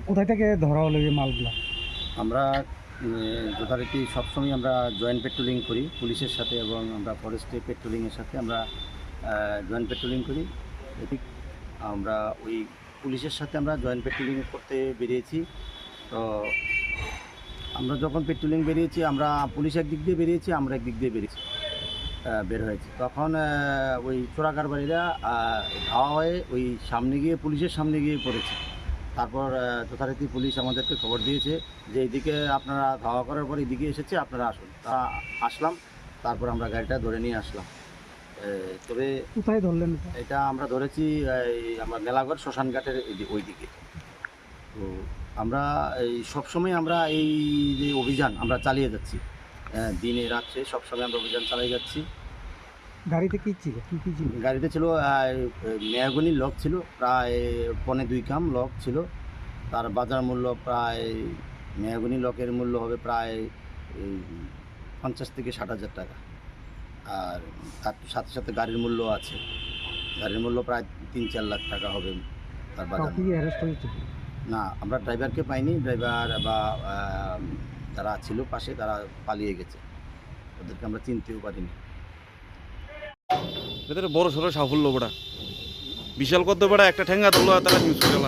কোথায় থেকে ধরা হলো এই মালগুলা? আমরা যথারীতি সবসময় আমরা জয়েন্ট পেট্রোলিং করি পুলিশের সাথে, এবং আমরা ফরেস্টে পেট্রোলিংয়ের সাথে আমরা জয়েন্ট পেট্রোলিং করি। এদিক আমরা ওই পুলিশের সাথে আমরা জয়েন্ট পেট্রোলিং করতে বেরিয়েছি। তো আমরা যখন পেট্রোলিং বেরিয়েছি, আমরা পুলিশ একদিক দিয়ে বেরিয়েছি, আমরা একদিক দিয়ে বের হয়েছি। তখন ওই চোরাকারবারিরা ধাওয়া হয়ে ওই সামনে গিয়ে পুলিশের সামনে গিয়ে পড়েছে। তারপর যথারীতি পুলিশ আমাদেরকে খবর দিয়েছে যে এইদিকে আপনারা ধাওয়া করার পর এইদিকে এসেছে, আপনারা আসুন। তা আসলাম, তারপর আমরা গাড়িটা ধরে নিয়ে আসলাম। তবে কোথায় ধরলেন? এটা আমরা ধরেছি আমার মেলাঘর শ্মশানঘাটের ওই দিকে। তো আমরা এই সবসময় আমরা এই যে অভিযান আমরা চালিয়ে যাচ্ছি, দিনে রাত্রে সবসময় আমরা অভিযান চালিয়ে যাচ্ছি। গাড়িতে কি ছিল, কি কি ছিল? গাড়িতে ছিল মেহগনির লক ছিল, প্রায় 1.25 কাম লক ছিল। তার বাজার মূল্য প্রায়, মেহগনি লকের মূল্য হবে প্রায় 50 থেকে 60,000 টাকা। আর তার সাথে সাথে গাড়ির মূল্য আছে, গাড়ির মূল্য প্রায় 3-4 লাখ টাকা হবে তার বাজার। অ্যারেস্ট হয়েছে না, আমরা ড্রাইভারকে পাইনি। ড্রাইভার বা যারা ছিল পাশে তারা পালিয়ে গেছে, ওদেরকে আমরা চিনতেও পারিনি। ভেতরে বড় সড়ো সাফল্য বড়া, বিশাল কত বড়া একটা ঠেঙ্গা তোলা তারা নিউজ করে